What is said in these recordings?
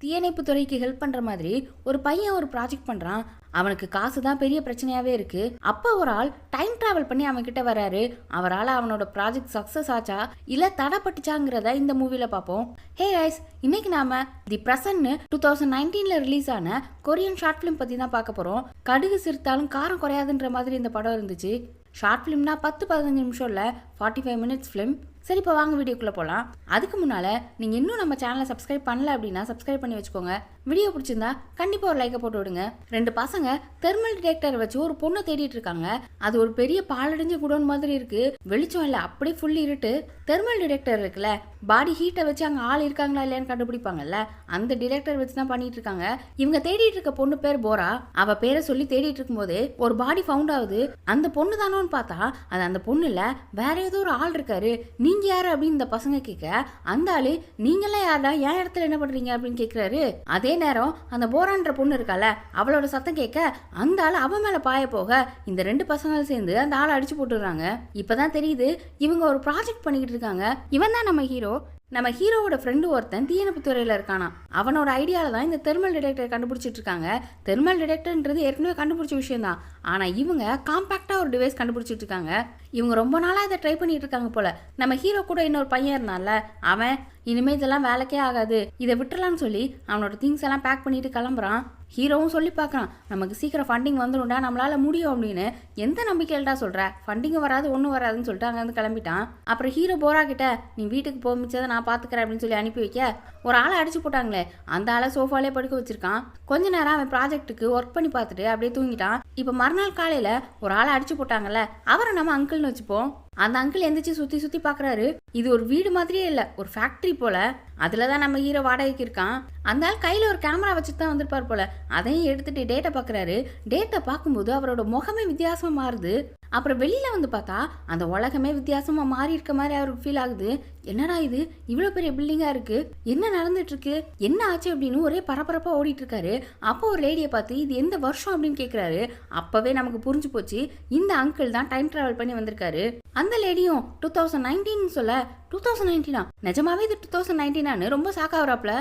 தீயணைப்பு துறைக்கு ஹெல்ப் பண்ற மாதிரி ஒரு பையன் ஒரு ப்ராஜெக்ட் பண்றான். அவனுக்கு காசு தான் பெரிய பிரச்சனையாவே இருக்கு. அப்ப ஒரு ஆள் டைம் டிராவல் பண்ணி அவன் கிட்ட வராரு. அவரால் அவனோட ப்ராஜெக்ட் சக்சஸ் ஆச்சா இல்ல தடைப்பட்டுச்சாங்கிறத இந்த மூவில பார்ப்போம். ஹே கைஸ், இன்னைக்கு நாம தி பிரசன்ட்னு 2019ல ரிலீஸ் ஆன கொரியன் ஷார்ட் ஃபிலிம் பத்தி தான் பார்க்க போறோம். கடுகு சிரித்தாலும் காரம் குறையாதுன்ற மாதிரி இந்த படம் இருந்துச்சு. ஷார்ட் ஃபிலிம்னா 10-15 நிமிஷம் இல்லை, 45 மினிட்ஸ் ஃபிலிம். சரி, இப்போ வாங்க வீடியோக்குள்ளே போகலாம். அதுக்கு முன்னால் நீங்கள் இன்னும் நம்ம சேனலை சப்ஸ்கிரைப் பண்ணல அப்படின்னா சப்ஸ்கிரைப் பண்ணி வச்சுக்கோங்க. வீடியோ பிடிச்சிருந்தா கண்டிப்பாக ஒரு லைக்கை போட்டு விடுங்க. 2 பசங்க தெர்மல் டிடெக்டர் வச்சு ஒரு பொண்ணை தேடிட்டு இருக்காங்க. அது ஒரு பெரிய பாலடைஞ்ச குடோன் மாதிரி இருக்கு. வெளிச்சம் இல்லை, அப்படியே ஃபுல் இருட்டு. தெர்மல் டிடெக்டர் இருக்குல்ல, பாடி ஹீட்டை வச்சு அங்கே ஆள் இருக்காங்களா இல்லையான்னு கண்டுபிடிப்பாங்கல்ல, அந்த டிடெக்டர் வச்சு தான் பண்ணிட்டு இருக்காங்க. இவங்க தேடிட்டு இருக்க பொண்ணு பேர் போரா. அவ பேரை சொல்லி தேடிட்டு இருக்கும் போதே ஒரு பாடி ஃபவுண்ட் ஆகுது. அந்த பொண்ணு தானோன்னு பார்த்தா அது அந்த பொண்ணு இல்ல, வேற ஏதோ ஒரு ஆள் இருக்காரு. நீங்க யாரு அப்படின்னு இந்த பசங்க கேட்க, அந்த ஆளு நீங்கெல்லாம் யாரா, என் இடத்துல என்ன பண்றீங்க அப்படின்னு கேட்கிறாரு. அதே நேரம் அந்த போரான்ற பொண்ணு இருக்கால, அவளோட சத்தம் கேட்க அந்த ஆள் அவன் மேல பாய போக இந்த 2 பசங்களும் சேர்ந்து அந்த ஆளை அடிச்சு போட்டுடுறாங்க. இப்பதான் தெரியுது இவங்க ஒரு ப்ராஜெக்ட் பண்ணிக்கிட்டு இருக்காங்க. இவன் தான் நம்ம ஹீரோ. நம்ம ஹீரோவோட ஃப்ரெண்டு ஒருத்தன் தீயணைப்பு துறையில் இருக்கானா. அவனோட ஐடியாவில் தான் இந்த தெர்மல் டிடெக்டர் கண்டுபிடிச்சிட்டு இருக்காங்க. தெர்மல் டிடெக்டர்ன்றது ஏற்கனவே கண்டுபிடிச்ச விஷயம் தான், ஆனால் இவங்க காம்பேக்டாக ஒரு டிவைஸ் கண்டுபிடிச்சிட்டு இருக்காங்க. இவங்க ரொம்ப நாளாக இதை ட்ரை பண்ணிட்டு இருக்காங்க போல. நம்ம ஹீரோ கூட இன்னொரு பையன் இருந்தான்ல, அவன் இனிமேல் இதெல்லாம் வேலைக்கே ஆகாது, இதை விட்டுறலான்னு சொல்லி அவனோட திங்ஸ் எல்லாம் பேக் பண்ணிட்டு கிளம்புறான். ஹீரோவும் சொல்லி பார்க்குறான், நமக்கு சீக்கிரம் ஃபண்டிங் வந்துடும்டா, நம்மளால முடியும் அப்படின்னு. எந்த நம்பிக்கையில்டா சொல்கிற, ஃபண்டிங் வராது ஒன்றும் வராதுன்னு சொல்லிட்டு அங்கேருந்து கிளம்பிட்டான். அப்புறம் ஹீரோ போரா கிட்ட, நீ வீட்டுக்கு போக மிச்சதை நான் பார்த்துக்கிறேன் அப்படின்னு சொல்லி அனுப்பி வைக்க, ஒரு ஆளை அடிச்சு போட்டாங்களே, அந்த ஆளை சோஃபாலே படுக்க வச்சிருக்கான். கொஞ்ச நேரம் அவன் ப்ராஜெக்ட்டுக்கு ஒர்க் பண்ணி பார்த்துட்டு அப்படியே தூங்கிட்டான். இப்போ மறுநாள் காலையில் ஒரு ஆளை அடிச்சு போட்டாங்கல்ல, அவரை நம்ம அங்கிள்னு வச்சுப்போம். அந்த அங்கிள் எந்திரிச்சு சுற்றி பார்க்குறாரு. இது ஒரு வீடு மாதிரியே இல்லை, ஒரு ஃபேக்ட்ரி போல. அதில் தான் நம்ம ஹீரோ வாடகைக்கு இருக்கான். அந்த ஆள் கையில் ஒரு கேமரா வச்சுட்டு தான் வந்திருப்பார் போல. அதையும் எடுத்துட்டு டேட்டா பார்க்குறாரு. டேட்டா பார்க்கும்போது அவரோட முகமே வித்தியாசமாக மாறுது. அப்புறம் வெளியில் வந்து பார்த்தா அந்த உலகமே வித்தியாசமாக மாறி இருக்க மாதிரி அவருக்கு ஃபீல் ஆகுது. என்னடா இது, இவ்வளோ பெரிய பில்டிங்காக இருக்குது, என்ன நடந்துட்டு இருக்கு, என்ன ஆச்சு அப்படின்னு ஒரே பரபரப்பாக ஓடிட்டு இருக்காரு. அப்போ ஒரு லேடியை பார்த்து இது எந்த வருஷம் அப்படின்னு கேட்குறாரு. அப்போவே நமக்கு புரிஞ்சு போச்சு, இந்த அங்கிள் தான் டைம் ட்ராவல் பண்ணி வந்திருக்காரு. அந்த லேடியும் 2019 சொல்ல, 2019 நிஜமாவே இது 2019 ரொம்ப சாக்காவறாப்ல.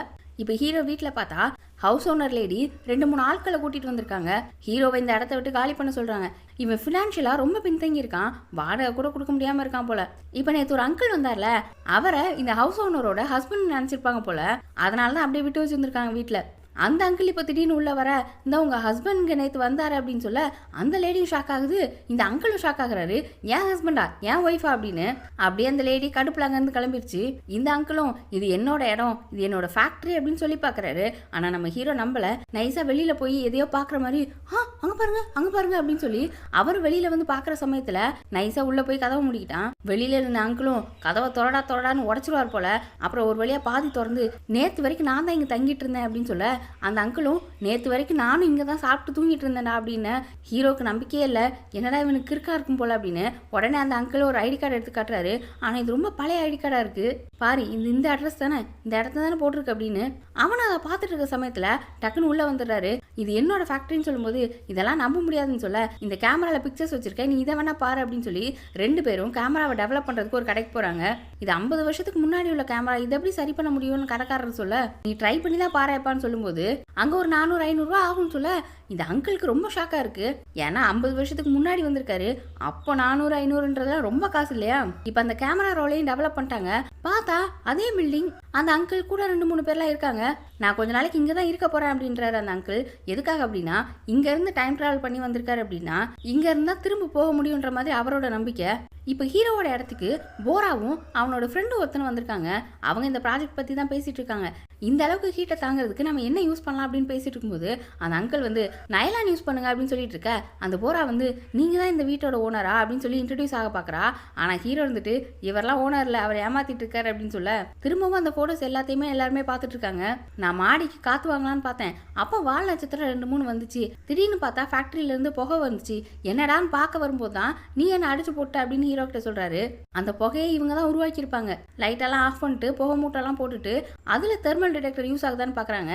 இப்போ ஹீரோ வீட்டில் பார்த்தா ஹவுஸ் ஓனர் லேடி 2-3 ஆட்களை கூட்டிட்டு வந்திருக்காங்க. ஹீரோவை இந்த இடத்த விட்டு காலி பண்ண சொல்றாங்க. இவன் ஃபினான்ஷியலாக ரொம்ப பின்தங்கி இருக்கான், வாடகை கூட கொடுக்க முடியாமல் இருக்கான் போல. இப்போ நேற்று ஒரு அங்கிள் வந்தார்ல, அவரை இந்த ஹவுஸ் ஓனரோட ஹஸ்பண்ட் நினச்சிருப்பாங்க போல. அதனால தான் அப்படியே விட்டு வச்சுருந்துருக்காங்க வீட்டில். அந்த அங்கிள் இப்போ திடீர்னு உள்ள வர, இந்த உங்கள் ஹஸ்பண்ட் நேற்று வந்தார் அப்படின்னு சொல்ல, அந்த லேடியும் ஷாக் ஆகுது, இந்த அங்கிளும் ஷாக் ஆகுறாரு. ஏன் ஹஸ்பண்டா, ஏன் ஒய்ஃபா அப்படின்னு. அப்படியே அந்த லேடி கடுப்புல அங்கேருந்து கிளம்பிருச்சு. இந்த அங்கிளும் இது என்னோட இடம், இது என்னோட ஃபேக்ட்ரி அப்படின்னு சொல்லி பார்க்குறாரு. ஆனால் நம்ம ஹீரோ நம்பல. நைஸாக வெளியில் போய் எதையோ பார்க்குற மாதிரி, அங்கே பாருங்க அங்கே பாருங்க அப்படின்னு சொல்லி அவர் வெளியில் வந்து பார்க்குற சமயத்தில் நைஸாக உள்ளே போய் கதவை முடிக்கிட்டான். வெளியில் இருந்த அங்கிளும் கதவை தொடடான்னு உடச்சிருவார் போல. அப்புறம் ஒரு வழியாக பாதி திறந்து, நேற்று வரைக்கும் நான் தான் இங்கே தங்கிட்டு இருந்தேன் அப்படின்னு சொல்ல, அந்த அங்கிளும் நேற்று வரைக்கும் நானும் இங்கே தான் சாப்பிட்டு தூங்கிட்டு இருந்தேன்டா அப்படின்னு. ஹீரோக்கு நம்பிக்கையே இல்லை, என்னடா இவனுக்கு கிறுக்கா இருக்கும் போல அப்படின்னு. உடனே அந்த அங்கிள் ஒரு ஐடி கார்டு எடுத்து காட்டுறாரு. ஆனால் இது ரொம்ப பழைய ஐடி கார்டாக இருக்குது, பாரு இந்த அட்ரஸ் தானே, இந்த இடத்த தானே போட்டிருக்கு அப்படின்னு. அவனை அதை பார்த்துட்டு இருக்க சமயத்தில் டக்குன்னு உள்ளே வந்துடுறாரு. இது என்னோட ஃபேக்ட்ரின்னு சொல்லும்போது இதெல்லாம் நம்ப முடியாதுன்னு சொல்ல, இந்த கேமராவில் பிக்சர்ஸ் வச்சிருக்கேன், நீ இதை வேணா பாரு அப்படின்னு சொல்லி 2 பேரும் கேமராவை டெவலப் பண்ணுறதுக்கு ஒரு கடைக்கு போகிறாங்க. இது 50 வருஷத்துக்கு முன்னாடி உள்ள கேமரா, இதை எப்படி சரி பண்ண முடியும்னு கடைக்காரர் சொல்ல, நீ ட்ரை பண்ணி தான் பாருப்பான்னு சொல்லும்போது அங்க ஒரு 400-500 ரூபா ஆகும்னு சொல்ல, இந்த அங்கிளுக்கு ரொம்ப ஷாக்கா இருக்கு. ஏன்னா 50 வருஷத்துக்கு முன்னாடி வந்திருக்காரு, அப்போ 400-500ன்றதுலாம் ரொம்ப காசு இல்லையா. இப்போ அந்த கேமரா ரோலையும் டெவலப் பண்ணிட்டாங்க. பார்த்தா அதே பில்டிங், அந்த அங்கிள் கூட 2-3 பேர்லாம் இருக்காங்க. நான் கொஞ்ச நாளைக்கு இங்கே தான் இருக்க போறேன் அப்படின்றாரு அந்த அங்கிள். எதுக்காக அப்படின்னா, இங்க இருந்து டைம் டிராவல் பண்ணி வந்திருக்காரு அப்படின்னா இங்க இருந்தா திரும்ப போக முடியுன்ற மாதிரி அவரோட நம்பிக்கை. இப்போ ஹீரோவோட இடத்துக்கு போராவும் அவனோட ஃப்ரெண்டு ஒருத்தனும் வந்திருக்காங்க. அவங்க இந்த ப்ராஜெக்ட் பற்றி தான் பேசிட்டு இருக்காங்க. இந்த அளவுக்கு ஹீட்டை தாங்கிறதுக்கு நம்ம என்ன யூஸ் பண்ணலாம் அப்படின்னு பேசிட்டு இருக்கும்போது அந்த அங்கிள் வந்து நைலான் யூஸ் பண்ணுங்க அப்படின்னு சொல்லிட்டு இருக்க, அந்த போரா வந்து நீங்கள் தான் இந்த வீட்டோட ஓனரா அப்படின்னு சொல்லி இன்ட்ரடியூஸ் ஆக பார்க்குறா. ஆனால் ஹீரோ இருந்துட்டு இவரெல்லாம் ஓனர் இல்லை, அவர் ஏமாத்திட்டு இருக்காரு அப்படின்னு சொல்ல, திரும்பவும் அந்த ஃபோட்டோஸ் எல்லாத்தையுமே எல்லாருமே பார்த்துட்டு இருக்காங்க. நான் மாடிக்கு காற்று வாங்கலான்னு பார்த்தேன், அப்போ வால் நட்சத்திரம் 2-3 வந்துச்சு. திடீர்னு பார்த்தா ஃபேக்ட்ரியிலேருந்து புகை வந்துச்சு. என்னடான்னு பார்க்க வரும்போது தான் நீ என்ன அடிச்சு போட்ட அப்படின்னு ஹீரோ கிட்ட சொல்றாரு. அந்த புகையை இவங்க தான் உருவாக்கியிருப்பாங்க. லைட்டெல்லாம் ஆஃப் பண்ணிட்டு புகை மூட்டெல்லாம் போட்டுட்டு அதில் தெர்மல் டிடெக்டர் யூஸ் ஆகுதான்னு பார்க்குறாங்க.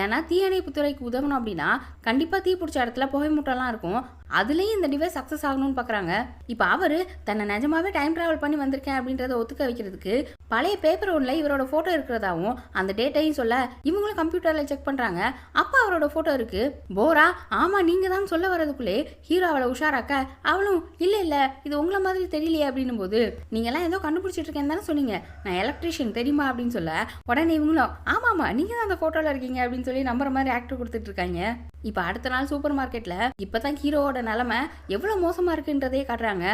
ஏன்னா தீயணைப்பு துறைக்கு உதவணும் அப்படின்னா கண்டிப்பாக தீ பிடிச்ச இடத்துல புகை மூட்டெல்லாம் இருக்கும். அதுலயும் இந்த டிவைஸ் சக்சஸ் ஆகணும்னு பாக்குறாங்க. இப்ப அவரு தன்னை நிஜமாவே டைம் டிராவல் பண்ணி வந்திருக்கேன் அப்படின்றத ஒத்துக்க வைக்கிறதுக்கு பழைய பேப்பர் ஒன்ல இவரோட போட்டோ இருக்கிறதாவும் அந்த டேட்டையும் சொல்ல இவங்களும் கம்ப்யூட்டர்ல செக் பண்றாங்க. அப்ப அவரோட போட்டோ இருக்கு. போரா ஆமா நீங்க தான் சொல்ல வரதுக்குள்ளே ஹீரோ அவளை உஷாராக்க அவளும் இல்ல இது உங்களை மாதிரி தெரியலையே அப்படின்னும் போது நீங்க எல்லாம் ஏதோ கண்டுபிடிச்சிட்டு இருக்கேன்னு தானே சொன்னீங்க, நான் எலக்ட்ரீஷியன் தெரியுமா அப்படின்னு சொல்ல உடனே இவங்களும் ஆமாமா நீங்க தான் அந்த போட்டோல இருக்கீங்க அப்படின்னு சொல்லி நம்புற மாதிரி ஆக்டர் கொடுத்துட்டு இருக்காங்க. இப்ப அடுத்த நாள் சூப்பர் மார்க்கெட்ல இப்பதான் ஹீரோவோட நிலைமை எவ்வளவு மோசமா இருக்குன்றதே காட்டுறாங்க.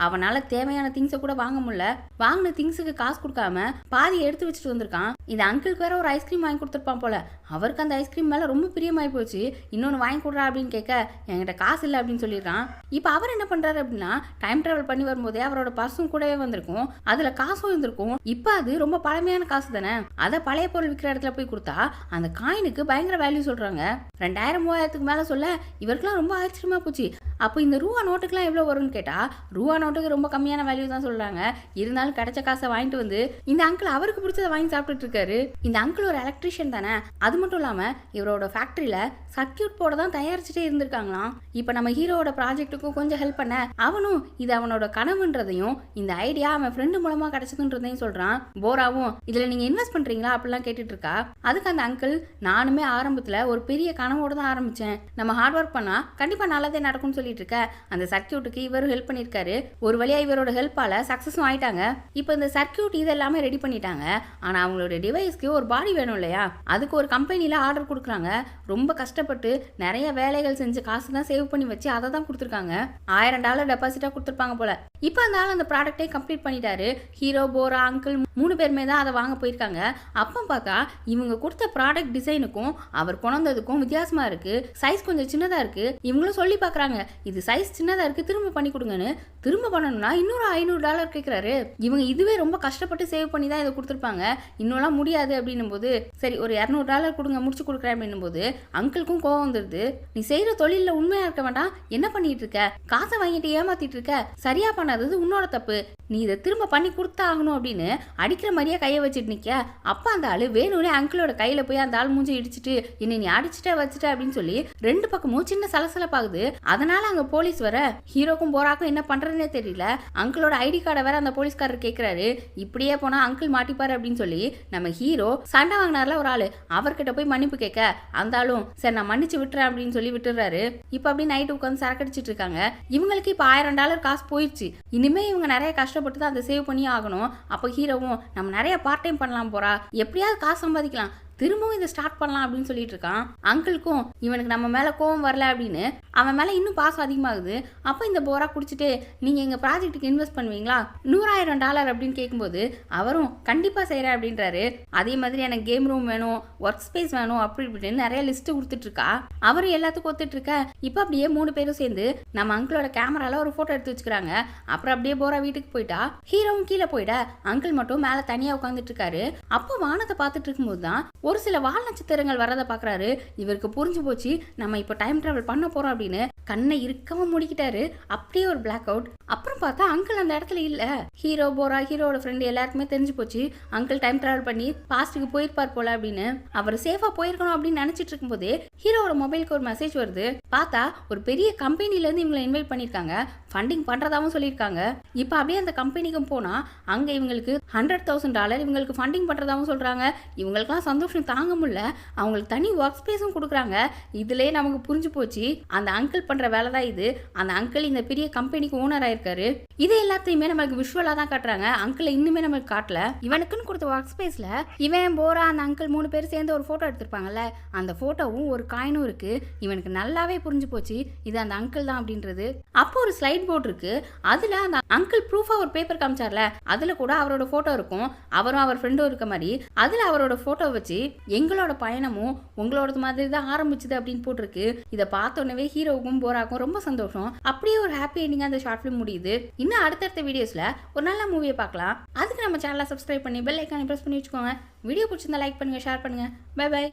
அவனால தேவையான திங்ஸை கூட வாங்க முடியல. வாங்கின திங்ஸுக்கு காசு கொடுக்காம பாதி எடுத்து வச்சுட்டு வந்திருக்கான். இந்த அங்கிளுக்கு வேற ஒரு ஐஸ்கிரீம் வாங்கி கொடுத்துருப்பான் போல. அவருக்கு அந்த ஐஸ்கிரீம் மேல ரொம்ப பிரியமாயி போச்சு. இன்னொன்னு வாங்கி கொடுறா அப்படின்னு கேட்க என்கிட்ட காசு இல்லை அப்படின்னு சொல்லிடுறான். இப்ப அவர் என்ன பண்றாரு அப்படின்னா டைம் டிராவல் பண்ணி வரும்போதே அவரோட பர்சும் கூடவே வந்திருக்கும், அதுல காசும் இருந்திருக்கும். இப்ப அது ரொம்ப பழமையான காசு தானே, அதை பழைய பொருள் விற்கிற இடத்துல போய் கொடுத்தா அந்த காயினுக்கு பயங்கர வேல்யூ சொல்றாங்க. 2000-3000க்கு மேல சொல்ல இவருக்குலாம் ரொம்ப ஆச்சரியமா போச்சு. அப்போ இந்த ரூபா நோட்டுக்குலாம் எவ்வளோ வரும்னு கேட்டா ரூபா நோட்டுக்கு ரொம்ப கம்மியான வேல்யூ தான் சொல்றாங்க. இருந்தாலும் கிடைச்ச காசை வாங்கிட்டு வந்து இந்த அங்கிள் அவருக்கு பிடிச்சதை வாங்கி சாப்பிட்டுட்டு இருக்காரு. இந்த அங்கிள் ஒரு எலக்ட்ரீஷியன் தானே, அது மட்டும் இல்லாம இவரோட ஃபேக்டரியில சர்க்கியூட் போர்டை தான் தயாரிச்சுட்டே இருந்திருக்காங்களாம். இப்போ நம்ம ஹீரோவோட ப்ராஜெக்ட்டுக்கும் கொஞ்சம் ஹெல்ப் பண்ண அவனும் இது அவனோட கனவுன்றதையும் இந்த ஐடியா அவன் ஃப்ரெண்டு மூலமா கிடைச்சதுன்றதையும் சொல்றான். போராவும் இதுல நீங்க இன்வெஸ்ட் பண்றீங்களா அப்படிலாம் கேட்டுட்டு இருக்கா. அதுக்கு அந்த அங்கிள் நானுமே ஆரம்பத்துல ஒரு பெரிய கனவோட தான் ஆரம்பிச்சேன், நம்ம ஹார்ட் ஒர்க் பண்ணா கண்டிப்பா நல்லதே நடக்கும்னு சொல்லிட்டு இருக்க அந்த சர்க்கியூட்டுக்கு இவரும் ஹெல்ப் பண்ணிருக்காரு. ஒரு வழியா இவரோட ஹெல்ப்பால சக்சஸும் ஆயிட்டாங்க. இப்போ இந்த சர்க்கியூட் இதெல்லாமே ரெடி பண்ணிட்டாங்க. ஆனா அவங்களோட டிவைஸ்க்கு ஒரு பாடி வேணும் இல்லையா, அதுக்கு ஒரு கம்பெனில ஆர்டர் கொடுக்குறாங்க. ரொம்ப கஷ்டப்பட்டு நிறைய வேலைகள் செஞ்சு காசு தான் சேவ் பண்ணி வச்சு அதை தான் கொடுத்துருக்காங்க. $1000 டெபாசிட்டா கொடுத்துருப்பாங்க போல. இப்போ அந்த ஆள் அந்த ப்ராடக்டை கம்ப்ளீட் பண்ணிட்டாரு. ஹீரோ, போரா, அங்கிள் 3 பேருமே தான் அதை வாங்க போயிருக்காங்க. அப்போ பார்த்தா இவங்க கொடுத்த ப்ராடக்ட் டிசைனுக்கும் அவர் கொண்டதுக்கும் வித்தியாசமா இருக்கு. சைஸ் கொஞ்சம் சின்னதா இருக்கு. இவங்களும் சொல்லி பார்க்குறாங்க இது சைஸ் சின்னதா இருக்கு, திரும்ப பண்ணி கொடுங்கன்னு. திரும்ப பண்ணணும்னா இன்னொரு $500 கேட்குறாரு. இவங்க இதுவே ரொம்ப கஷ்டப்பட்டு சேவ் பண்ணி தான் இதை கொடுத்துருப்பாங்க. இன்னும்லாம் முடியாது அப்படின்னும் போது சரி ஒரு $200 கொடுங்க முடிச்சு கொடுக்குறேன் அப்படின்னும் போது அங்கிளுக்கும் கோவம் வந்துருது. நீ செய்யற தொழில உண்மையா இருக்க வேண்டாம், என்ன பண்ணிட்டு இருக்க, காசை வாங்கிட்டு ஏமாத்திட்டு இருக்க, சரியா பண்ணாதது உன்னோட தப்பு, நீ இதை திரும்ப பண்ணி கொடுத்தா ஆகணும் அப்படின்னு அடிக்கிற மாதிரியே கையை வச்சுட்டு நிக்க. அப்ப அந்த ஆளு வேணும்னே அங்கிளோட கையில போய் அந்த ஆள் மூஞ்சி இடிச்சிட்டு என்னை நீ அடிச்சுட்டே வச்சுட்ட அப்படின்னு சொல்லி 2 பக்கமும் சின்ன சலசலப்பாகுது. அதனால அங்க போலீஸ் வர ஹீரோக்கும் போராக்கும் என்ன பண்றதுன்னே தெரியல. அங்கிளோட ஐடி கார்டை வேற அந்த போலீஸ்காரர் கேட்கிறாரு. இப்படியே போனா அங்கிள் மாட்டிப்பாரு அப்படின்னு சொல்லி நம்ம ஹீரோ சண்டை வாங்கினார்ல ஒரு ஆளு, அவர்கிட்ட போய் மன்னிப்பு கேட்க அந்த ஆளும் சரி நான் மன்னிச்சு விட்டுறேன் அப்படின்னு சொல்லி விட்டுறாரு. இப்ப அப்படி நைட்டு உட்காந்து சரக்கடிச்சிட்டு இருக்காங்க. இவங்களுக்கு இப்ப $1000 காசு போயிடுச்சு. இனிமே இவங்க நிறைய கஷ்டப்பட்டு தான் அதை சேவ் பண்ணி ஆகணும். அப்போ ஹீரோவும் நம்ம நிறைய பார்ட் டைம் பண்ணலாம் போறா, எப்படியாவது காசு சம்பாதிக்கலாம், திரும்பவும் இதை ஸ்டார்ட் பண்ணலாம் அப்படின்னு சொல்லிட்டு இருக்கான். அங்கிளுக்கும் இவனுக்கு நம்ம மேல கோவம் வரல அப்படின்னு அவன் மேல இன்னும் பாசம் அதிகமாகுது. அப்போ இந்த போரா குடிச்சிட்டு நீங்க எங்க ப்ராஜெக்ட்டுக்கு இன்வெஸ்ட் பண்ணுவீங்களா, $100,000 அப்படின்னு கேட்கும்போது அவரும் கண்டிப்பா செய்யறேன் அப்படின்றாரு. அதே மாதிரி எனக்கு கேம் ரூம் வேணும், ஒர்க் ஸ்பேஸ் வேணும் அப்படி இப்படின்னு நிறைய லிஸ்ட் கொடுத்துட்டு இருக்கா. அவரும் எல்லாத்துக்கும் ஒத்துட்டு இருக்க. இப்போ அப்படியே 3 பேரும் சேர்ந்து நம்ம அங்கிளோட கேமரால ஒரு போட்டோ எடுத்து வச்சுக்கிறாங்க. அப்புறம் அப்படியே போரா வீட்டுக்கு போயிட்டா. ஹீரோவும் கீழே போயிட அங்கிள் மட்டும் மேல தனியா உட்காந்துட்டு இருக்காரு. அப்போ வானத்தை பார்த்துட்டு இருக்கும்போது தான் ஒரு சில வால் நட்சத்திரங்கள் வரதை பாக்குறாரு. இவருக்கு புரிஞ்சு போச்சு நம்ம இப்போ டைம் டிராவல் பண்ண போறோம் அப்படின்னு கண்ணை இறுக்கமா மூடிக்கிட்டாரு. அப்படியே ஒரு பிளாக் அவுட். அப்புறம் பார்த்தா அங்கிள் அந்த இடத்துல இல்ல. ஹீரோ, போரா, ஹீரோட ஃப்ரெண்டு எல்லாருக்குமே தெரிஞ்சு போச்சு அங்கிள் டைம் டிராவல் பண்ணி பாஸ்ட்டுக்கு போயிருப்பார் போல அப்படின்னு. அவர் சேஃபா போயிருக்கணும் அப்படின்னு நினைச்சிட்டு இருக்கும்போது ஹீரோட மொபைலுக்கு ஒரு மெசேஜ் வருது. பார்த்தா ஒரு பெரிய கம்பெனில இருந்து இவங்களை இன்வைட் பண்ணிருக்காங்க, ஃபண்டிங் பண்றதாவும் சொல்லியிருக்காங்க. இப்போ அப்படியே அந்த கம்பெனிக்கும் போனா அங்க இவங்களுக்கு $100,000 இவங்களுக்கு ஃபண்டிங் பண்றதாவும் சொல்றாங்க. இவங்களுக்குலாம் சந்தோஷம் தாங்க முடியல. அவங்களுக்கு தனி ஒர்க் ஸ்பேஸும் கொடுக்குறாங்க. இதுலயே நமக்கு புரிஞ்சு போச்சு அந்த அங்கிள் பண்ற வேலை தான் இது. அந்த அங்கிள் இந்த பெரிய கம்பெனிக்கு ஓனர் ஆயிருக்காரு. இது எல்லாத்தையுமே நம்மளுக்கு விஷுவலா தான் காட்டுறாங்க. அங்கிள் இன்னுமே நம்மளுக்கு காட்டல. இவனுக்குன்னு கொடுத்த ஒர்க் ஸ்பேஸ்ல இவன், போரா, அந்த அங்கிள் 3 பேர் சேர்ந்து ஒரு போட்டோ எடுத்திருப்பாங்கல்ல, அந்த போட்டோவும் ஒரு காயினும் இருக்கு. இவனுக்கு நல்லாவே புரிஞ்சு போச்சு இது அந்த அங்கிள் தான் அப்படின்றது. அப்போ ஒரு ஸ்லைட் போர்டு இருக்கு. அதுல அந்த அங்கிள் ப்ரூஃபா ஒரு பேப்பர் காமிச்சார்ல, அதுல கூட அவரோட போட்டோ இருக்கும். அவரும் அவர் ஃப்ரெண்டும் இருக்க மாதிரி அதுல அவரோட போட்டோ வச்சு எங்களோட பயணமும் உங்களோட மாதிரி தான் ஆரம்பிச்சுது அப்படின்னு போட்டிருக்கு. இதை பார்த்தோன்னே ஹீரோவுக்கும் போராக்கும் ரொம்ப சந்தோஷம். அப்படியே ஒரு ஹாப்பி எண்டிங்கா அந்த ஷார்ட் ஃபிலிம் முடியுது. இன்னும் அடுத்தடுத்த வீடியோஸ்ல ஒரு நல்ல மூவியை பார்க்கலாம். அதுக்கு நம்ம சேனலை சப்ஸ்கிரைப் பண்ணி பெல் ஐக்கானை பிரஸ் பண்ணி வச்சுக்கோங்க. வீடியோ பிடிச்சிருந்தா லைக் பண்ணுங்க, ஷேர் பண்ணுங்க. Bye by.